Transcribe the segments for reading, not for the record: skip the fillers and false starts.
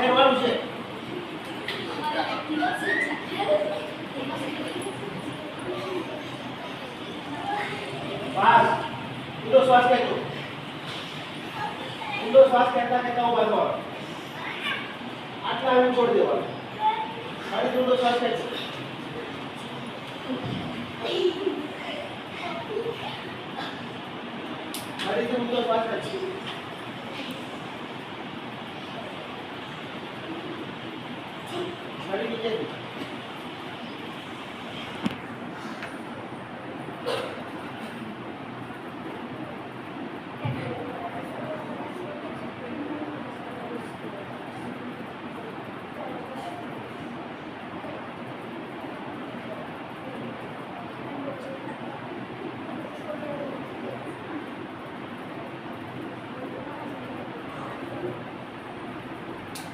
કરવાનું છે પાસ ઊંડો શ્વાસ ખેંચો ઊંડો શ્વાસ ખેંચતા ખેંચતા ઉભા થવાનું આટલા એમ છોડી દેવાનું ફરી ઊંડો શ્વાસ ખેંચો ફરીથી ઊંડો શ્વાસ ખેંચો ફરી નીચે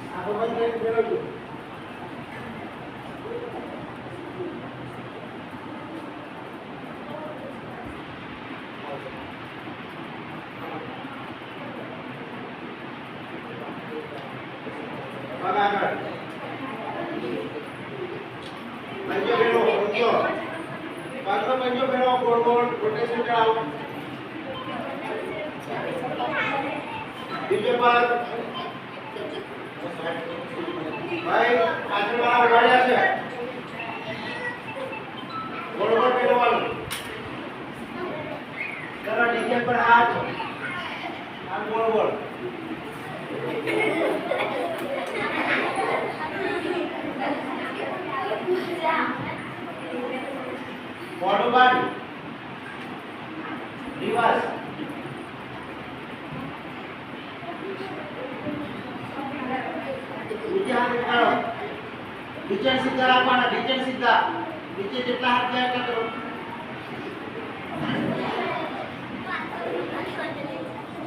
આ બંધ કરીને ફેરવજો पंजो फेरो गोल गोल रोटेशन कराओ बीजे पर भाई आगे वाला बढ़िया से गोल गोल फेरो वाला जरा डीजे पर हाथ गोल गोल forward body reverse नीचे हाथ उठाओ नीचे सीधा रखना नीचे सीधा नीचे जितना हाथ जाएगा करो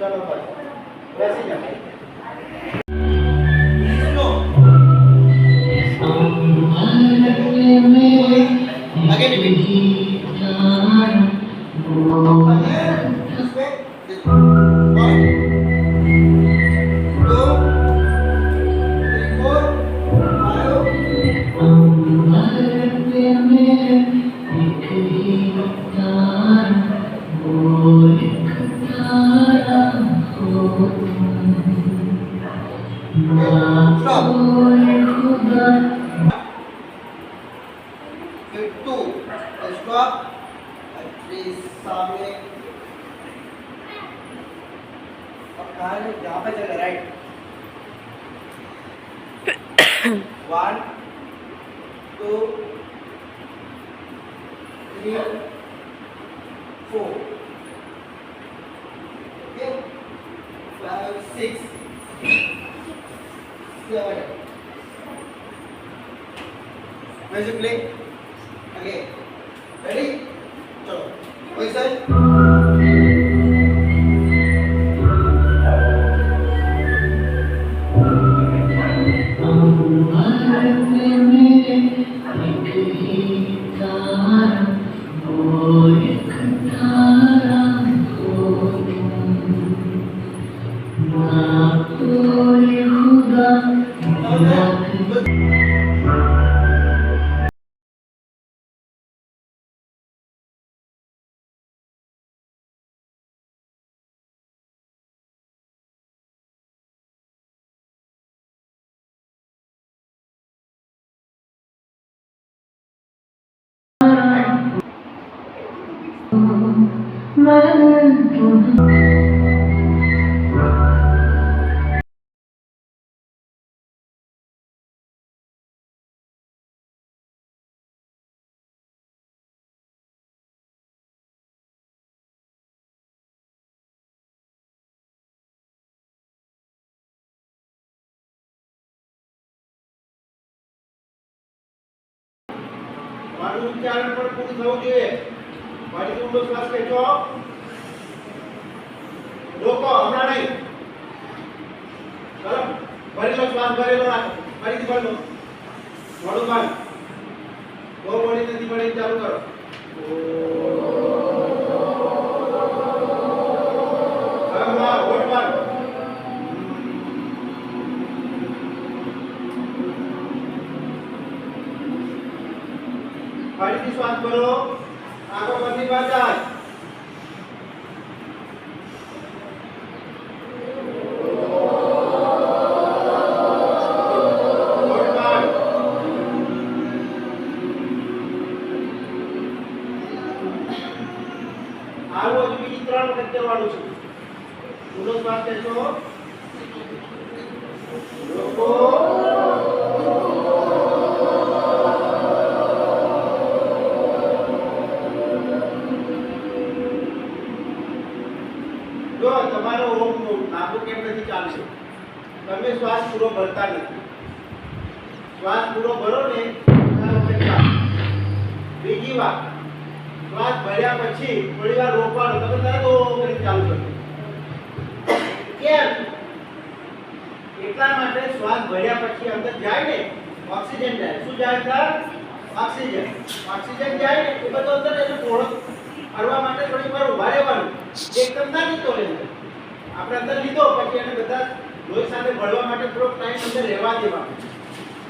चलो बस वैसे जाओ again stop please सामने और कहाँ यहाँ पे चले right 1 2 3 4 okay 5 6 7 music play again ready चलो position મારું ઉચ્ચારણ પણ પૂરું થવું જોઈએ. ફરીથી ઊંડો શ્વાસ ખેંચો. રોકો, હમણાં નહીં. ચલો ભરેલો શ્વાસ ભરેલો રાખો. ફરીથી ભરલો. મોઢું બંધ. બહુ બોડી નથી પડી, ચાલુ કરો. ફરીથી શ્વાસ ભરો. આંખો બંધ કરી જાય. આવું હજુ બીજી 3 વખત કરવાનું છે. ઊંડો શ્વાસ લેશો. રોકો. જો તમારો ઓમ નાકુ કેમ નથી ચાલશે? તમે શ્વાસ પૂરો ભરતા નથી. શ્વાસ પૂરો ભરો ને બીજી વાર શ્વાસ ભર્યા પછી થોડી વાર રોકવાનો. તમે તરત ઓમ કરી ચાલુ કરો. કેમ? એટલા માટે શ્વાસ ભર્યા પછી અંદર જાય ને ઓક્સિજન જાય. શું જાય સર? ઓક્સિજન. ઓક્સિજન જાય ને એ બધું અંદર એને થોડો ફરવા માટે થોડી વાર ઉભા રહેવાનું. એકદમ ના લીધો લેવું. આપણે અંદર લીધો પછી એને બધા લોહી સાથે ભળવા માટે થોડો ટાઈમ અંદર રહેવા દેવાનો.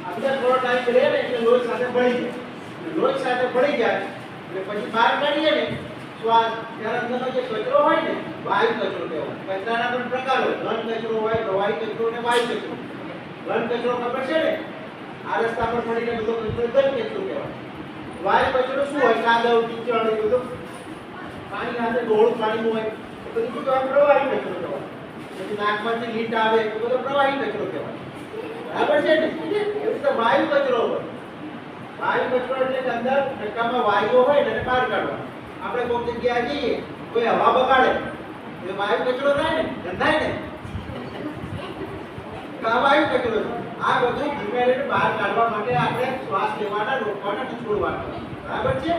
અંદર થોડો ટાઈમ રહે ને એટલે લોહી સાથે ભળી જાય. લોહી સાથે ભળી જાય એટલે પછી બહાર કાઢીએ ને શ્વાસ ત્યારે અંદરનો જે કચરો હોય ને વાયુ કચરો કહેવાય. કચરાના પણ પ્રકાર હોય. ઘન કચરો હોય, પ્રવાહી કચરો અને વાયુ કચરો. ઘન કચરો ખબર છે ને? આ રસ્તા પર પડીને બધો કચરો ઘન કચરો કહેવાય. વાયુ કચરો શું હોય? કાદવ, કીચડ એ બધું પાણી સાથે ડોળું પાણીનું હોય. એ બધું શું કહેવાય? પ્રવાહી કચરો કહેવાય. પછી નાકમાંથી લીટ આવે એ બધો પ્રવાહી કચરો કહેવાય. બરાબર છે ને? એવી રીતે વાયુ કચરો હોય. વાયુ કચરો એટલે કે અંદર નકામાં વાયુઓ હોય ને એને બહાર કાઢવા. આપણે કોઈ જગ્યાએ જઈએ, કોઈ હવા બગાડે એ વાયુ કચરો થાય ને, ગંધાય ને. આ વાયુ કચરો છે. આ બધું ધીમે ધીમે બહાર કાઢવા માટે આપણે શ્વાસ લેવાના, રોકવાના અને છોડવાના. બરાબર છે?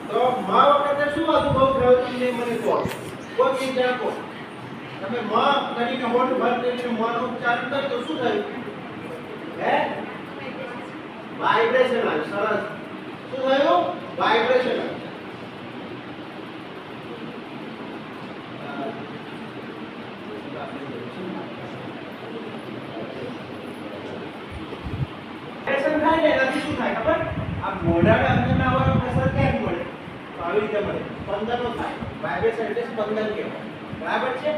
તો માં વખતે શું અનુભવ થયો તમને મને કહો. કોઈ ચિંતા કહો. તમે માં કરીને મોઢું બંધ કરીને મોંનો ઉચ્ચારણ કરો તો શું થયું? હે? વાઇબ્રેશન આવ્યું. સરસ. શું થયું? વાઇબ્રેશન આવ્યું. વાઇબ્રેશન થાય ને એનાથી શું થાય ખબર? આ મોઢાના અંદરના અવાજો અસર ક્યાં મળે? તો આવી રીતે મળે. સ્પંદનો થાય. વાઇબ્રેશન એટલે સ્પંદન કહેવાય. બરાબર છે?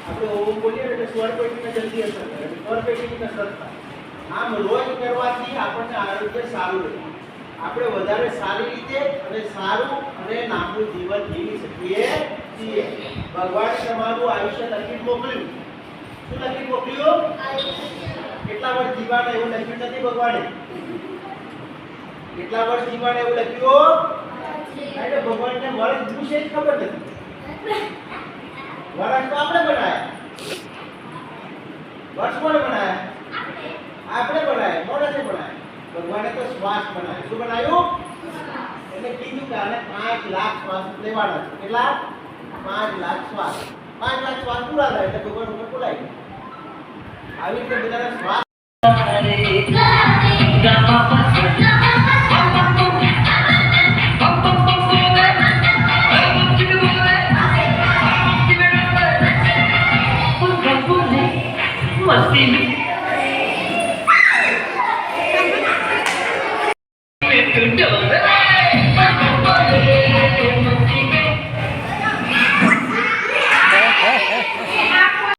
આપણે ઓમ બોલીએ એટલે સ્વર પેટીને જલ્દી અસર કરે. સ્વર પેટીની કસરત થાય. આમ રોજ કરવાથી આપણને આરોગ્ય સારું રહે. આપણે વધારે સારી રીતે અને સારું અને લાંબુ જીવન જીવી શકીએ છીએ. ભગવાને તમારું આયુષ્ય લખી મોકલ્યું. શું લખી મોકલ્યું? કેટલા વર્ષ જીવવાના એવું લખ્યું નથી ભગવાને. કેટલા વર્ષ જીવવાના એવું લખ્યું? એટલે ભગવાનને વર્ષ પૂછે જ ખબર નથી. વર્ષ તો આપણે બનાયા. વર્ષ કોણે બનાયા? આપણે બનાયા. મોઢાથી બનાયા. ભગવાને તો શ્વાસ બનાવ્યો. શું બનાવ્યું? એટલે કીધું કે આને 5 લાખ શ્વાસ લેવાના છે. કેટલા? 5 લાખ શ્વાસ. 5 લાખ શ્વાસ પૂરા થાય એટલે ભગવાન ઉપર બોલાય. આવી રીતે બધાના શ્વાસ